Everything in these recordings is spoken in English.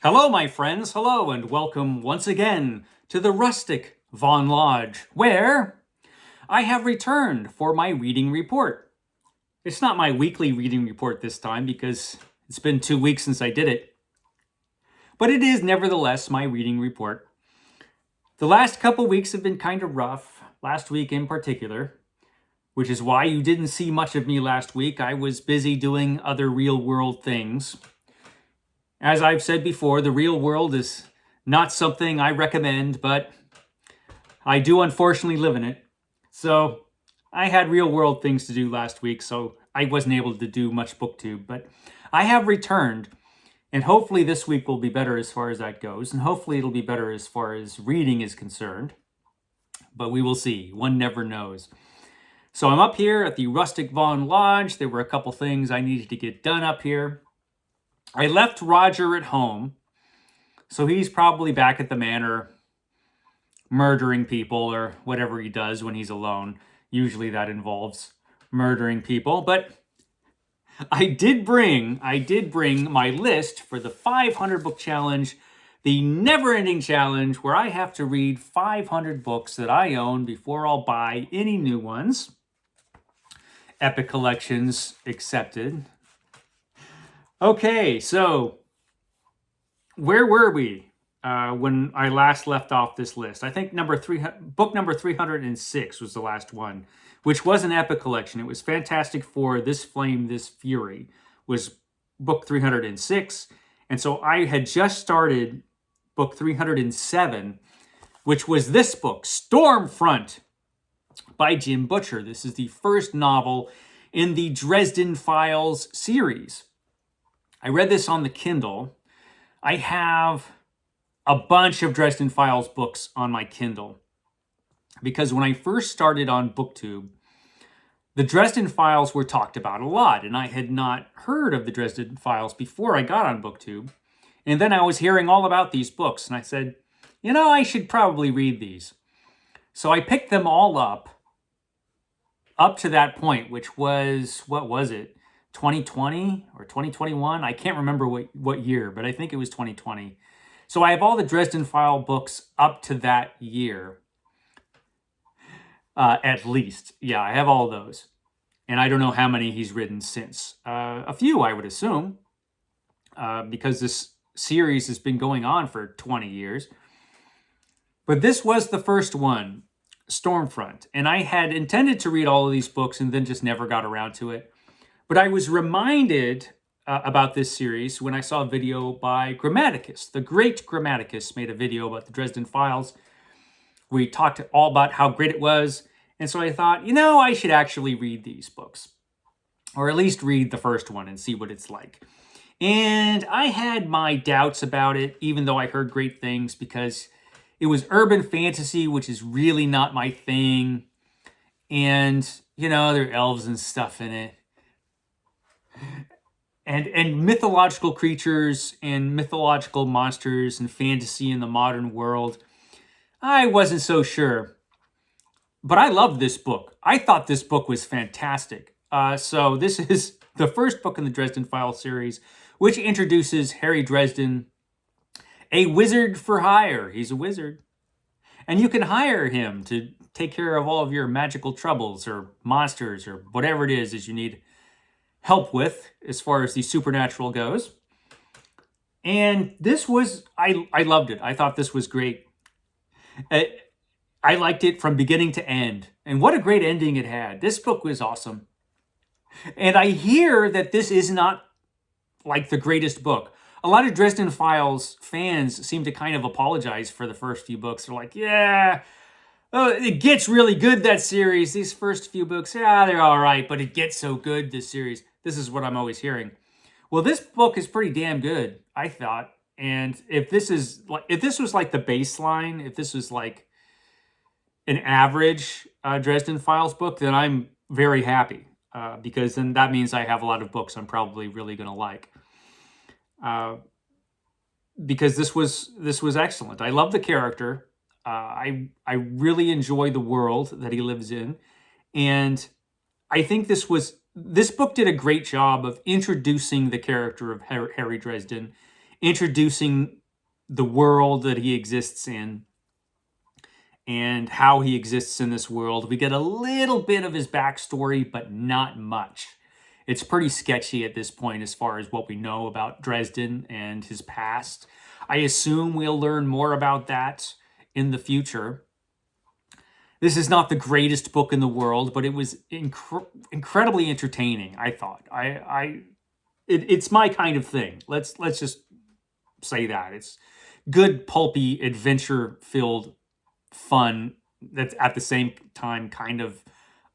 Hello, my friends. Hello, and welcome once again to the rustic Von Lodge, where I have returned for my reading report. It's not my weekly reading report this time because it's been 2 weeks since I did it, but it is nevertheless my reading report. The last couple weeks have been kind of rough, last week in particular, which is why you didn't see much of me last week. I was busy doing other real-world things. As I've said before, the real world is not something I recommend, but I do unfortunately live in it. So I had real world things to do last week, so I wasn't able to do much booktube, but I have returned, and hopefully this week will be better as far as that goes, and hopefully it'll be better as far as reading is concerned. But we will see. One never knows. So I'm up here at the Rustic Von Lodge. There were a couple things I needed to get done up here. I left Roger at home, so he's probably back at the manor murdering people or whatever he does when he's alone. Usually that involves murdering people, but I did bring my list for the 500 book challenge, the never-ending challenge where I have to read 500 books that I own before I'll buy any new ones. Epic collections accepted. Okay, so where were we when I last left off this list? I think book number 306 was the last one, which was an epic collection. It was Fantastic Four, This Flame, This Fury was book 306. And so I had just started book 307, which was this book, Stormfront by Jim Butcher. This is the first novel in the Dresden Files series. I read this on the Kindle. I have a bunch of Dresden Files books on my Kindle because when I first started on BookTube, the Dresden Files were talked about a lot, and I had not heard of the Dresden Files before I got on BookTube. And then I was hearing all about these books, and I said, I should probably read these. So I picked them all up to that point, which was, what was it? 2020 or 2021. I can't remember what year, but I think it was 2020. So I have all the Dresden File books up to that year, at least. Yeah, I have all those. And I don't know how many he's written since. A few, I would assume, because this series has been going on for 20 years. But this was the first one, Stormfront. And I had intended to read all of these books and then just never got around to it. But I was reminded about this series when I saw a video by Grammaticus. The great Grammaticus made a video about the Dresden Files. We talked all about how great it was. And so I thought, I should actually read these books. Or at least read the first one and see what it's like. And I had my doubts about it, even though I heard great things, because it was urban fantasy, which is really not my thing. And, there are elves and stuff in it. And mythological creatures and mythological monsters and fantasy in the modern world. I wasn't so sure. But I loved this book. I thought this book was fantastic. So this is the first book in the Dresden Files series, which introduces Harry Dresden, a wizard for hire. He's a wizard. And you can hire him to take care of all of your magical troubles or monsters or whatever it is you need help with as far as the supernatural goes. And this was, I loved it. I thought this was great. I liked it from beginning to end. And what a great ending it had. This book was awesome. And I hear that this is not like the greatest book. A lot of Dresden Files fans seem to kind of apologize for the first few books. They're like, it gets really good, that series. These first few books, they're all right, but it gets so good, this series. This is what I'm always hearing. Well, this book is pretty damn good, I thought. And if this was like the baseline, if this was like an average Dresden Files book, then I'm very happy. Because then that means I have a lot of books I'm probably really going to like. Because this was excellent. I love the character. I really enjoy the world that he lives in. And I think this book did a great job of introducing the character of Harry Dresden introducing the world that he exists in and how he exists in this world. We get a little bit of his backstory, but not much. It's pretty sketchy at this point as far as what we know about Dresden and his past. I assume we'll learn more about that in the future. This is not the greatest book in the world, but it was incredibly entertaining, I thought. It's my kind of thing. Let's just say that. It's good, pulpy, adventure-filled fun that's at the same time kind of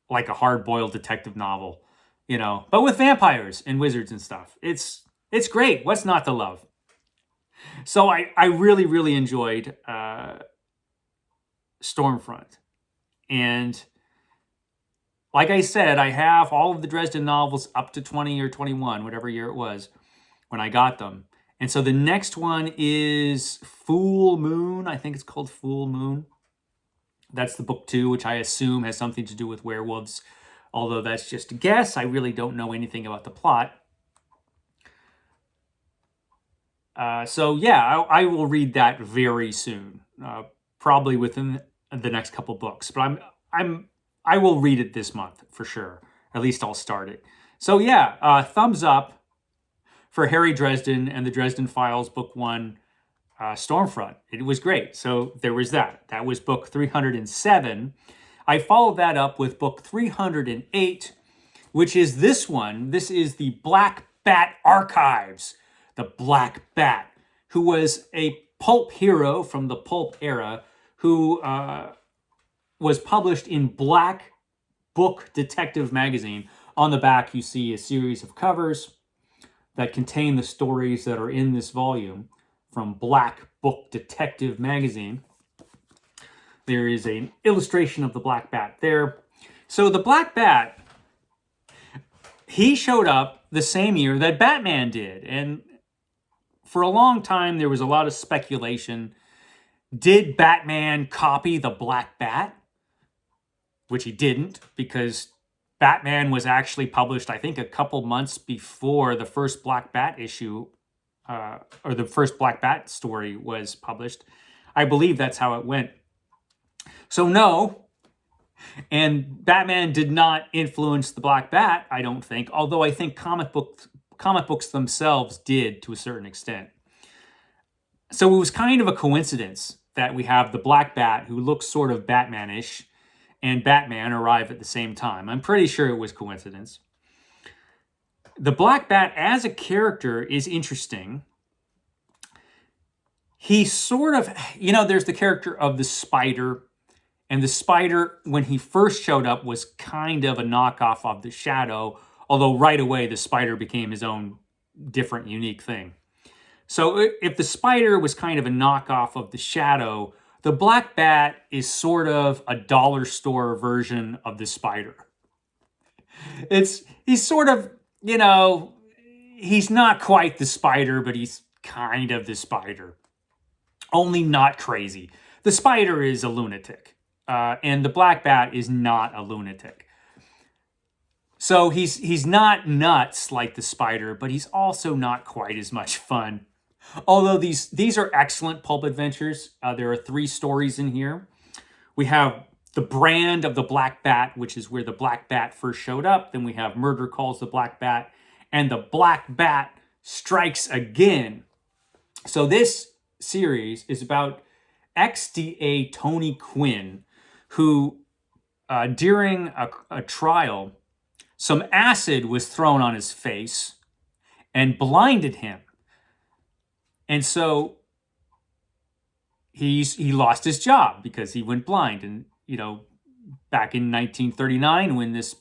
like a hard-boiled detective novel, but with vampires and wizards and stuff. It's great. What's not to love? So I really, really enjoyed Stormfront. And like I said, I have all of the Dresden novels up to 20 or 21, whatever year it was, when I got them. And so the next one is Full Moon. I think it's called Full Moon. That's the book 2, which I assume has something to do with werewolves. Although that's just a guess. I really don't know anything about the plot. So yeah, I will read that very soon. Probably within the next couple books. But I will read it this month for sure. At least I'll start it. So yeah, thumbs up for Harry Dresden and the Dresden Files, Book 1, Stormfront. It was great. So there was that. That was book 307. I followed that up with book 308, which is this one. This is the Black Bat Archives. The Black Bat, who was a pulp hero from the pulp era, who was published in Black Book Detective magazine. On the back, you see a series of covers that contain the stories that are in this volume from Black Book Detective magazine. There is an illustration of the Black Bat there. So the Black Bat, he showed up the same year that Batman did. And for a long time, there was a lot of speculation. Did Batman copy the Black Bat? Which he didn't, because Batman was actually published, I think, a couple months before the first Black Bat issue, or the first Black Bat story was published. I believe that's how it went. So no, and Batman did not influence the Black Bat, I don't think, although I think comic books themselves did to a certain extent. So it was kind of a coincidence that we have the Black Bat, who looks sort of Batman-ish, and Batman arrive at the same time. I'm pretty sure it was coincidence. The Black Bat as a character is interesting. He sort of, there's the character of the Spider, and the Spider, when he first showed up, was kind of a knockoff of the Shadow, although right away the Spider became his own different, unique thing. So if the Spider was kind of a knockoff of the Shadow, the Black Bat is sort of a dollar store version of the Spider. He's sort of, he's not quite the Spider, but he's kind of the Spider. Only not crazy. The Spider is a lunatic. And the Black Bat is not a lunatic. So he's not nuts like the Spider, but he's also not quite as much fun. Although these are excellent pulp adventures. There are 3 stories in here. We have the brand of the Black Bat, which is where the Black Bat first showed up. Then we have Murder Calls the Black Bat, and the Black Bat Strikes Again. So this series is about ex-DA Tony Quinn, who during a trial, some acid was thrown on his face and blinded him. And so he lost his job because he went blind. And, back in 1939, when this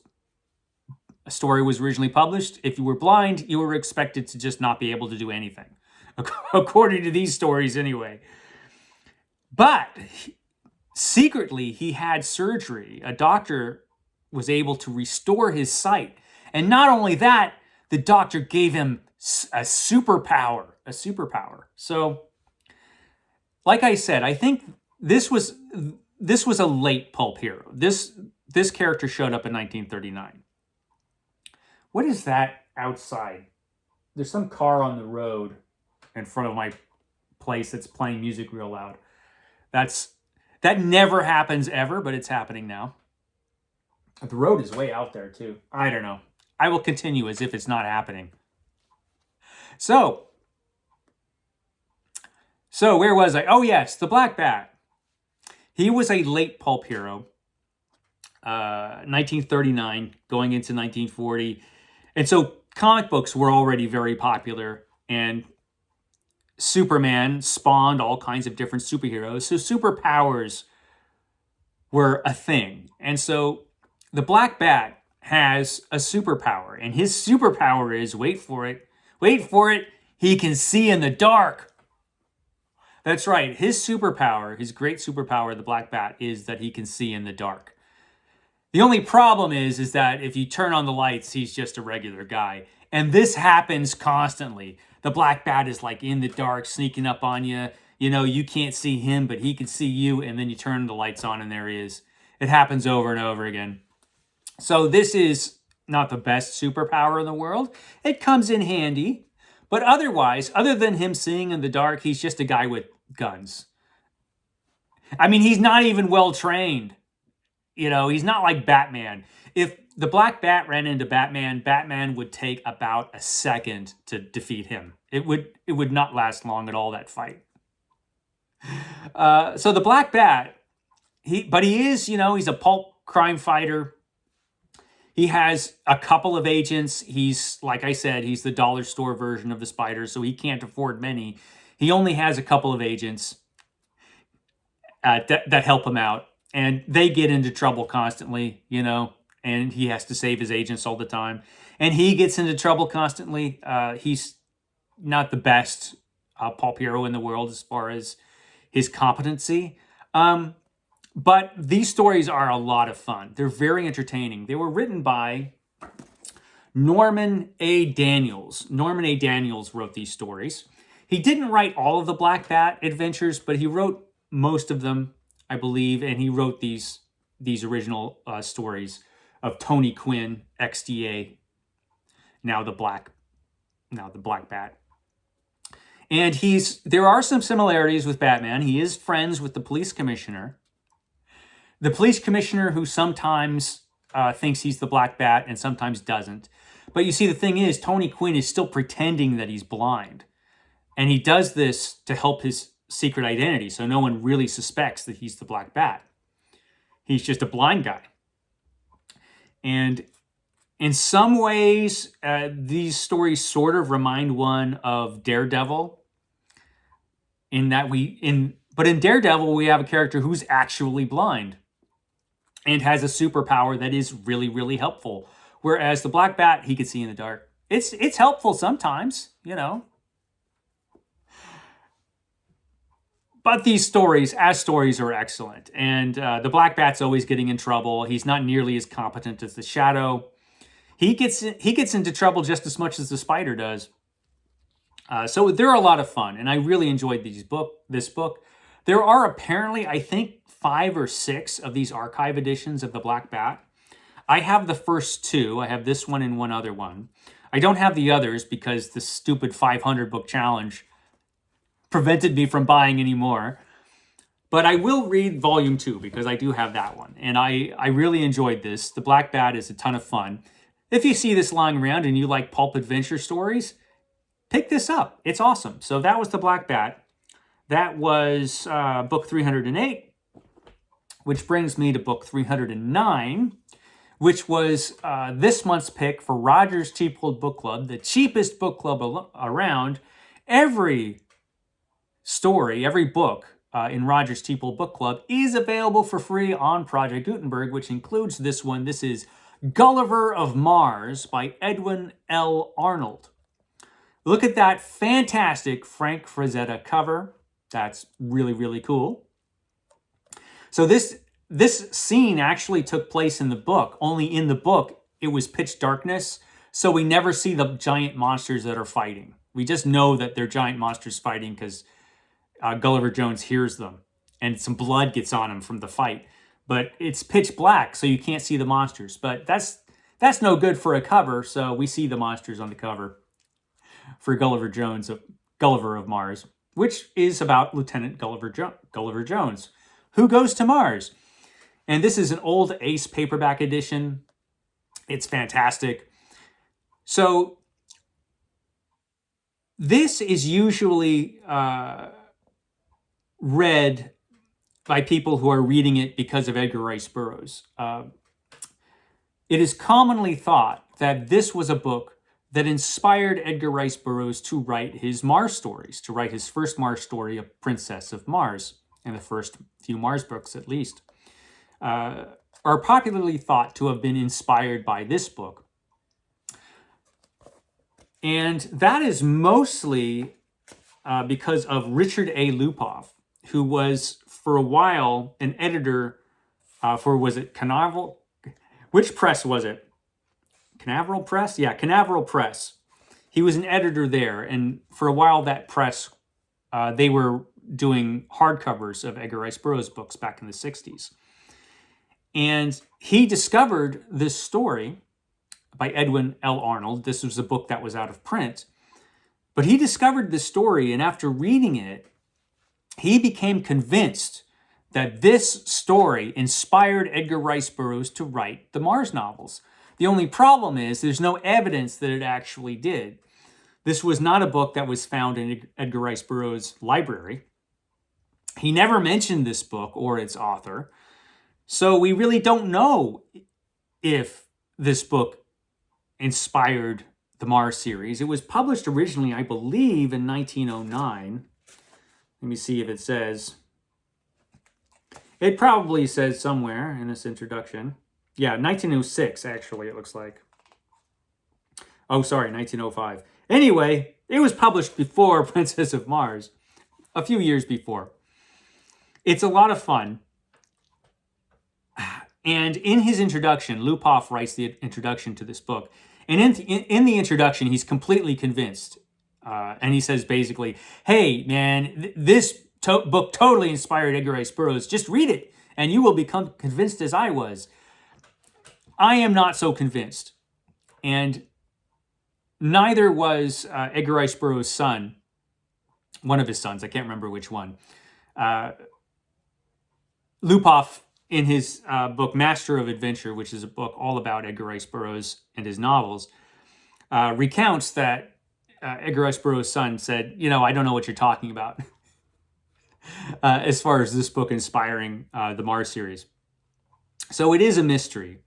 story was originally published, if you were blind, you were expected to just not be able to do anything, according to these stories anyway. But secretly, he had surgery. A doctor was able to restore his sight. And not only that, the doctor gave him a superpower. So, like I said, I think this was a late pulp hero. This character showed up in 1939. What is that outside? There's some car on the road, in front of my place that's playing music real loud. That never happens ever, but it's happening now. The road is way out there too. I don't know. I will continue as if it's not happening. So where was I? Oh yes, the Black Bat. He was a late pulp hero. 1939 going into 1940. And so comic books were already very popular, and Superman spawned all kinds of different superheroes. So superpowers were a thing. And so the Black Bat has a superpower, and his superpower is, wait for it, he can see in the dark. That's right. His superpower, his great superpower, the Black Bat, is that he can see in the dark. The only problem is that if you turn on the lights, he's just a regular guy. And this happens constantly. The Black Bat is like in the dark, sneaking up on you. You know, you can't see him, but he can see you. And then you turn the lights on and there he is. It happens over and over again. So this is not the best superpower in the world. It comes in handy. But otherwise, other than him seeing in the dark, he's just a guy with guns. I mean, he's not even well trained. You know, he's not like Batman. If the Black Bat ran into Batman, Batman would take about a second to defeat him. It would not last long at all, that fight. So the Black Bat, he is, he's a pulp crime fighter. He has a couple of agents. He's, like I said, he's the dollar store version of the Spider, so he can't afford many. He only has a couple of agents that help him out. And they get into trouble constantly, and he has to save his agents all the time. And he gets into trouble constantly. He's not the best pulp hero in the world as far as his competency. But these stories are a lot of fun. They're very entertaining. They were written by Norman A. Daniels. Norman A. Daniels wrote these stories. He didn't write all of the Black Bat adventures, but he wrote most of them, I believe, and he wrote these original stories of Tony Quinn, XDA, now the Black Bat. And there are some similarities with Batman. He is friends with the police commissioner. The police commissioner who sometimes thinks he's the Black Bat and sometimes doesn't. But you see, the thing is, Tony Quinn is still pretending that he's blind. And he does this to help his secret identity, so no one really suspects that he's the Black Bat. He's just a blind guy. And in some ways, these stories sort of remind one of Daredevil, but in Daredevil, we have a character who's actually blind and has a superpower that is really, really helpful. Whereas the Black Bat, he can see in the dark. It's helpful sometimes, But these stories, as stories, are excellent. And the Black Bat's always getting in trouble. He's not nearly as competent as the Shadow. He gets into trouble just as much as the Spider does. So they're a lot of fun, and I really enjoyed this book. There are apparently, I think, 5 or 6 of these archive editions of the Black Bat. I have the first 2. I have this one and one other one. I don't have the others because the stupid 500 book challenge prevented me from buying any more. But I will read volume 2 because I do have that one. And I really enjoyed this. The Black Bat is a ton of fun. If you see this lying around and you like pulp adventure stories, pick this up. It's awesome. So that was the Black Bat. That was book 308, which brings me to book 309, which was this month's pick for Rogers Cheapwood Book Club, the cheapest book club around. Every story, every book in Rogers Cheapwood Book Club is available for free on Project Gutenberg, which includes this one. This is Gulliver of Mars by Edwin L. Arnold. Look at that fantastic Frank Frazetta cover. That's really, really cool. So this scene actually took place in the book. Only in the book, it was pitch darkness, so we never see the giant monsters that are fighting. We just know that they're giant monsters fighting because Gulliver Jones hears them, and some blood gets on him from the fight. But it's pitch black, so you can't see the monsters. But that's no good for a cover, so we see the monsters on the cover for Gulliver Jones. Gulliver of Mars, which is about Lieutenant Gulliver Jones, who goes to Mars. And this is an old Ace paperback edition. It's fantastic. So this is usually read by people who are reading it because of Edgar Rice Burroughs. It is commonly thought that this was a book that inspired Edgar Rice Burroughs to write his Mars stories, to write his first Mars story, A Princess of Mars, and the first few Mars books at least, are popularly thought to have been inspired by this book. And that is mostly because of Richard A. Lupoff, who was for a while an editor for, was it Canaveral? Which press was it? Canaveral Press? Yeah, Canaveral Press. He was an editor there, and for a while that press, they were doing hardcovers of Edgar Rice Burroughs books back in the 60s. And he discovered this story by Edwin L. Arnold. This was a book that was out of print. But he discovered this story, and after reading it, he became convinced that this story inspired Edgar Rice Burroughs to write the Mars novels. The only problem is there's no evidence that it actually did. This was not a book that was found in Edgar Rice Burroughs' library. He never mentioned this book or its author. So we really don't know if this book inspired the Mars series. It was published originally, I believe, in 1909. Let me see if it says. It probably says somewhere in this introduction. Yeah, 1906, actually, it looks like. Oh, sorry, 1905. Anyway, it was published before Princess of Mars, a few years before. It's a lot of fun. And in his introduction, Lupoff writes the introduction to this book. And in the introduction, he's completely convinced. And he says basically, hey, man, this book totally inspired Edgar Rice Burroughs. Just read it, and you will become convinced as I was. I am not so convinced. And neither was Edgar Rice Burroughs' son, one of his sons, I can't remember which one. Lupoff, in his book Master of Adventure, which is a book all about Edgar Rice Burroughs and his novels, recounts that Edgar Rice Burroughs' son said, I don't know what you're talking about as far as this book inspiring the Mars series. So it is a mystery.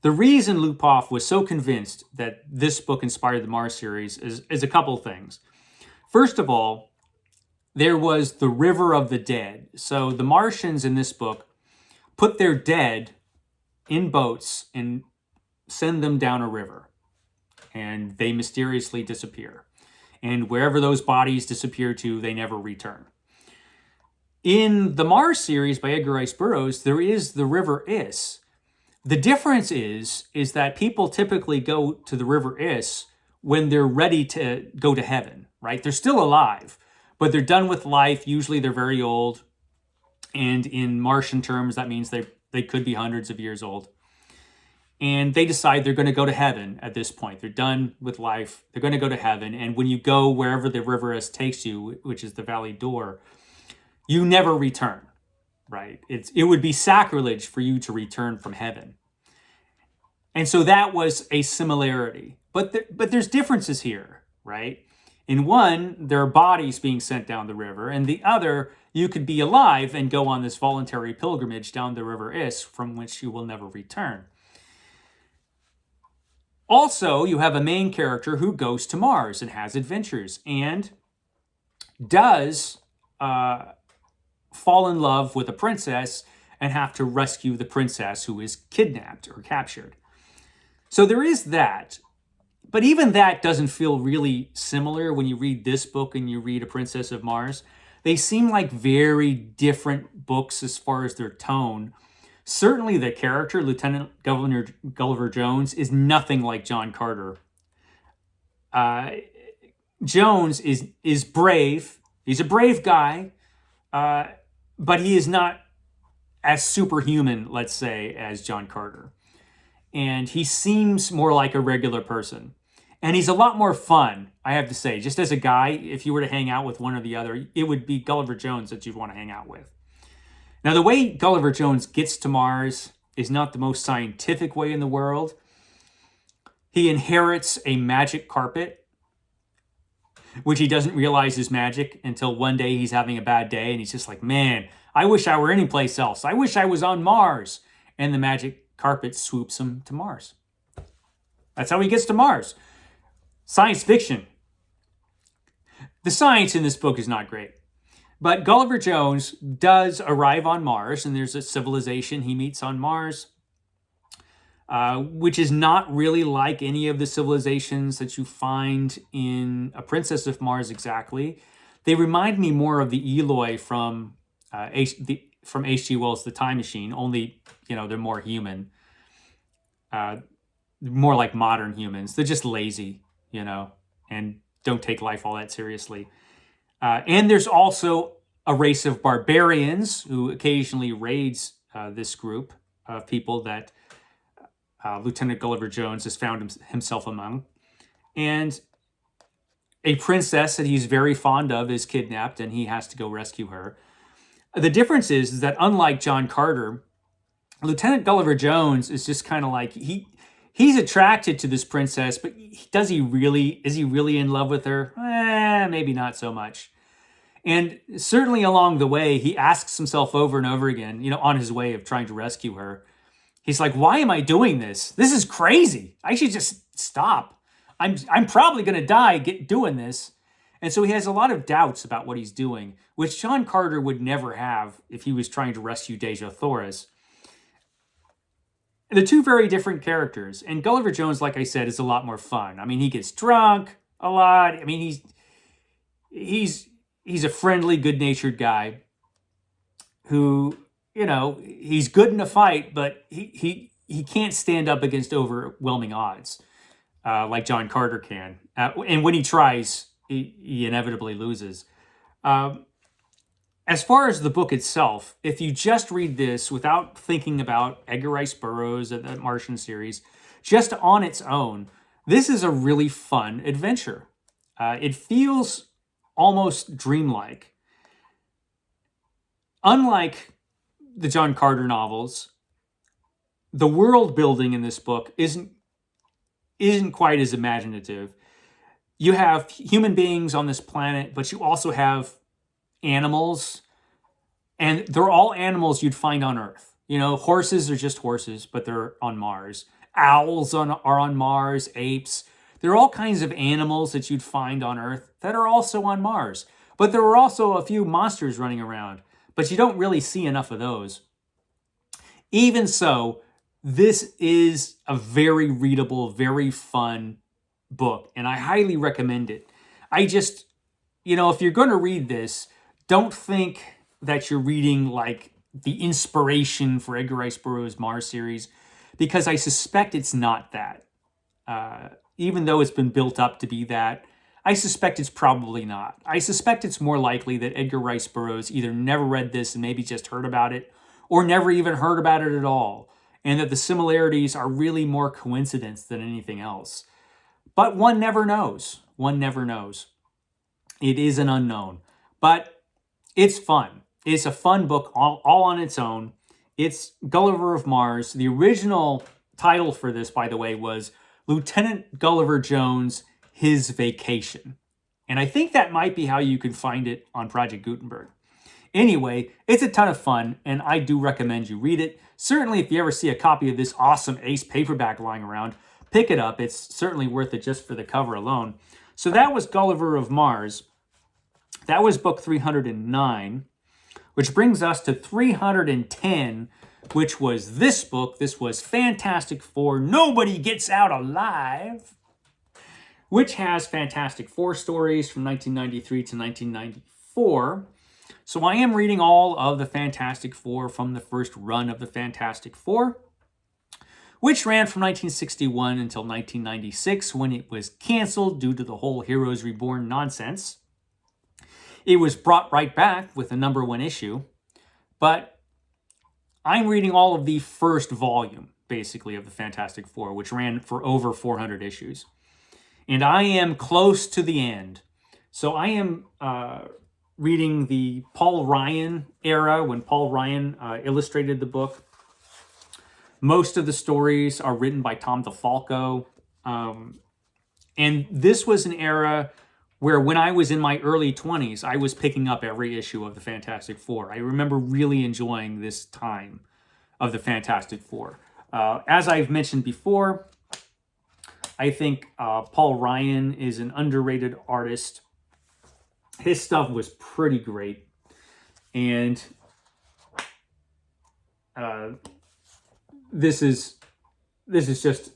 The reason Lupoff was so convinced that this book inspired the Mars series is a couple things. First of all, there was the River of the Dead. So the Martians in this book put their dead in boats and send them down a river. And they mysteriously disappear. And wherever those bodies disappear to, they never return. In the Mars series by Edgar Rice Burroughs, there is the River Is. The difference is that people typically go to the River Is when they're ready to go to heaven, right? They're still alive, but they're done with life. Usually they're very old. And in Martian terms, that means they could be hundreds of years old. And they decide they're going to go to heaven at this point. They're done with life. They're going to go to heaven. And when you go wherever the River Is takes you, which is the Valley Door, you never return, right? It would be sacrilege for you to return from heaven. And so that was a similarity. But there's differences here, right? In one, there are bodies being sent down the river, and the other, you could be alive and go on this voluntary pilgrimage down the River Is, from which you will never return. Also, you have a main character who goes to Mars and has adventures, and does fall in love with a princess and have to rescue the princess who is kidnapped or captured. So there is that. But even that doesn't feel really similar when you read this book and you read A Princess of Mars. They seem like very different books as far as their tone. Certainly the character, Lieutenant Governor Gulliver Jones, is nothing like John Carter. Jones is brave. He's a brave guy, but he is not as superhuman, let's say, as John Carter. And he seems more like a regular person. And he's a lot more fun, I have to say. Just as a guy, if you were to hang out with one or the other, it would be Gulliver Jones that you'd want to hang out with. Now, the way Gulliver Jones gets to Mars is not the most scientific way in the world. He inherits a magic carpet, which he doesn't realize is magic until one day he's having a bad day and he's just like, man, I wish I were anyplace else. I wish I was on Mars. And the magic carpet swoops him to Mars. That's how he gets to Mars. Science fiction. The science in this book is not great. But Gulliver Jones does arrive on Mars, and there's a civilization he meets on Mars, which is not really like any of the civilizations that you find in A Princess of Mars exactly. They remind me more of the Eloi from H.G. Wells' The Time Machine, only, they're more human. More like modern humans. They're just lazy, and don't take life all that seriously. And there's also a race of barbarians who occasionally raids this group of people that Lieutenant Gulliver Jones has found himself among. And a princess that he's very fond of is kidnapped, and he has to go rescue her. The difference is that unlike John Carter, Lieutenant Gulliver Jones is just kind of like, he's attracted to this princess, but is he really in love with her? Maybe not so much. And certainly along the way, he asks himself over and over again, on his way of trying to rescue her. He's like, why am I doing this? This is crazy. I should just stop. I'm probably going to die doing this. And so he has a lot of doubts about what he's doing, which John Carter would never have if he was trying to rescue Dejah Thoris. They're two very different characters. And Gulliver Jones, like I said, is a lot more fun. I mean, he gets drunk a lot. I mean, he's a friendly, good-natured guy who, he's good in a fight, but he can't stand up against overwhelming odds like John Carter can. And when he tries, he inevitably loses. As far as the book itself, if you just read this without thinking about Edgar Rice Burroughs and the Martian series, just on its own, this is a really fun adventure. It feels almost dreamlike. Unlike the John Carter novels, the world building in this book isn't quite as imaginative. You have human beings on this planet, but you also have animals, and they're all animals you'd find on Earth. Horses are just horses, but they're on Mars. Owls are on Mars, apes. There are all kinds of animals that you'd find on Earth that are also on Mars. But there are also a few monsters running around, but you don't really see enough of those. Even so, this is a very readable, very fun book, and I highly recommend it. I just, if you're going to read this, don't think that you're reading like the inspiration for Edgar Rice Burroughs' Mars series, because I suspect it's not that. Even though it's been built up to be that, I suspect it's probably not. I suspect it's more likely that Edgar Rice Burroughs either never read this and maybe just heard about it, or never even heard about it at all, and that the similarities are really more coincidence than anything else. But one never knows. One never knows. It is an unknown. But it's fun. It's a fun book all on its own. It's Gulliver of Mars. The original title for this, by the way, was Lieutenant Gulliver Jones, His Vacation. And I think that might be how you can find it on Project Gutenberg. Anyway, it's a ton of fun, and I do recommend you read it. Certainly, if you ever see a copy of this awesome Ace paperback lying around, pick it up. It's certainly worth it just for the cover alone. So that was Gulliver of Mars. That was book 309, which brings us to 310, which was this book. This was Fantastic Four, Nobody Gets Out Alive, which has Fantastic Four stories from 1993 to 1994. So I am reading all of the Fantastic Four from the first run of the Fantastic Four, which ran from 1961 until 1996, when it was canceled due to the whole Heroes Reborn nonsense. It was brought right back with a #1 issue, but I'm reading all of the first volume, basically, of the Fantastic Four, which ran for over 400 issues. And I am close to the end. So I am reading the Paul Ryan era, when Paul Ryan illustrated the book. Most of the stories are written by Tom DeFalco. And this was an era where, when I was in my early 20s, I was picking up every issue of the Fantastic Four. I remember really enjoying this time of the Fantastic Four. As I've mentioned before, I think Paul Ryan is an underrated artist. His stuff was pretty great. And this is just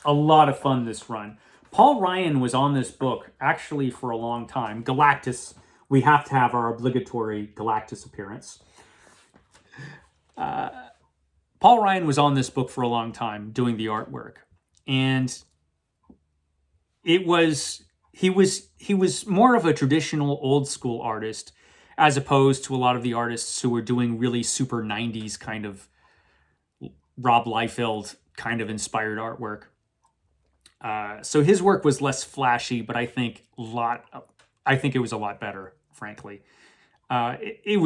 a lot of fun, this run. Paul Ryan was on this book actually for a long time. Galactus, we have to have our obligatory Galactus appearance. Paul Ryan was on this book for a long time doing the artwork. And he was more of a traditional old school artist, as opposed to a lot of the artists who were doing really super 90s kind of Rob Liefeld kind of inspired artwork. So his work was less flashy, but I think it was a lot better, frankly. It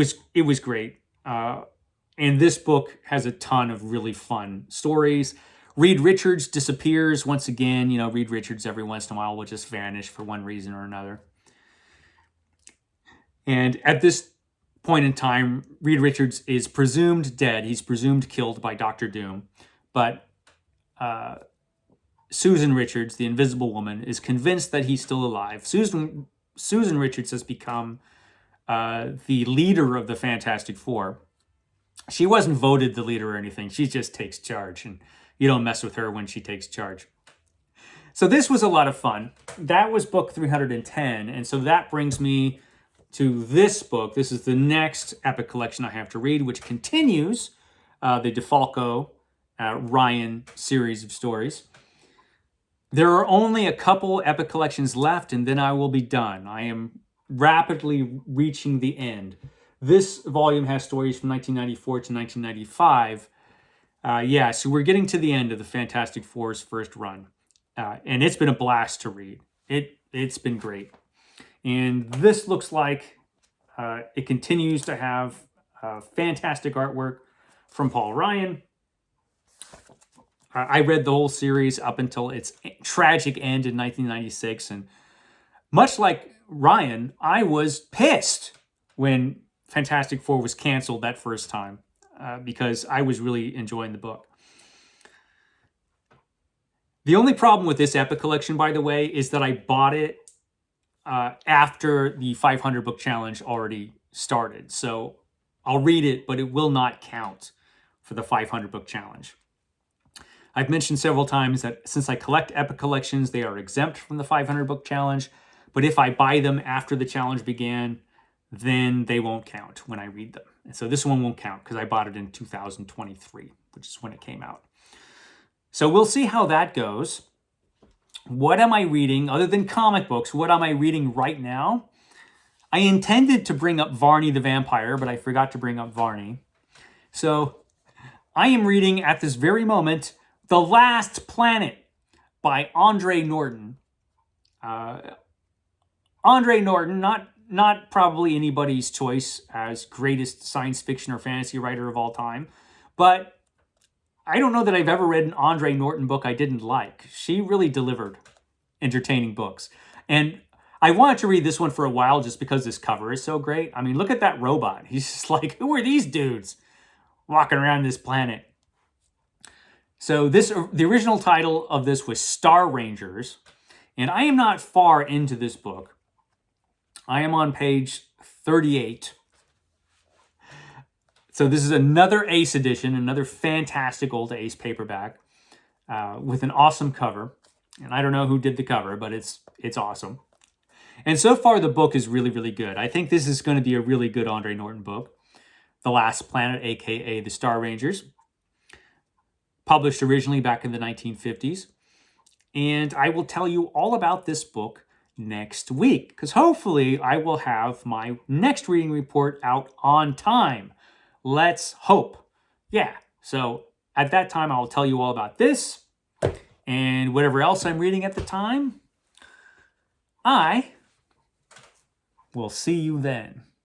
was great. And this book has a ton of really fun stories. Reed Richards disappears once again. You know, Reed Richards every once in a while will just vanish for one reason or another. And at this point in time, Reed Richards is presumed dead. He's presumed killed by Dr. Doom. But Susan Richards, the Invisible Woman, is convinced that he's still alive. Susan Richards has become the leader of the Fantastic Four. She wasn't voted the leader or anything. She just takes charge, and you don't mess with her when she takes charge. So this was a lot of fun. That was book 310, and so that brings me to this book. This is the next epic collection I have to read, which continues the DeFalco Ryan series of stories. There are only a couple epic collections left, and then I will be done. I am rapidly reaching the end. This volume has stories from 1994 to 1995. So we're getting to the end of the Fantastic Four's first run. And it's been a blast to read. It's been great. And this looks like it continues to have fantastic artwork from Paul Ryan. I read the whole series up until its tragic end in 1996. And much like Ryan, I was pissed when Fantastic Four was canceled that first time because I was really enjoying the book. The only problem with this epic collection, by the way, is that I bought it after the 500 book challenge already started. So I'll read it, but it will not count for the 500 book challenge. I've mentioned several times that since I collect epic collections, they are exempt from the 500 book challenge. But if I buy them after the challenge began, then they won't count when I read them. And so this one won't count because I bought it in 2023, which is when it came out. So we'll see how that goes. What am I reading other than comic books? What am I reading right now? I intended to bring up Varney the Vampire, but I forgot to bring up Varney. So I am reading at this very moment The Last Planet by Andre Norton. Andre Norton, not probably anybody's choice as greatest science fiction or fantasy writer of all time, but I don't know that I've ever read an Andre Norton book I didn't like. She really delivered entertaining books. And I wanted to read this one for a while just because this cover is so great. I mean, look at that robot. He's just like, who are these dudes walking around this planet? So the original title of this was Star Rangers, and I am not far into this book. I am on page 38. So this is another Ace edition, another fantastic old Ace paperback with an awesome cover. And I don't know who did the cover, but it's awesome. And so far, the book is really, really good. I think this is going to be a really good Andre Norton book. The Last Planet, a.k.a. The Star Rangers. Published originally back in the 1950s. And I will tell you all about this book next week, because hopefully I will have my next reading report out on time. Let's hope. Yeah, so at that time, I'll tell you all about this and whatever else I'm reading at the time. I will see you then.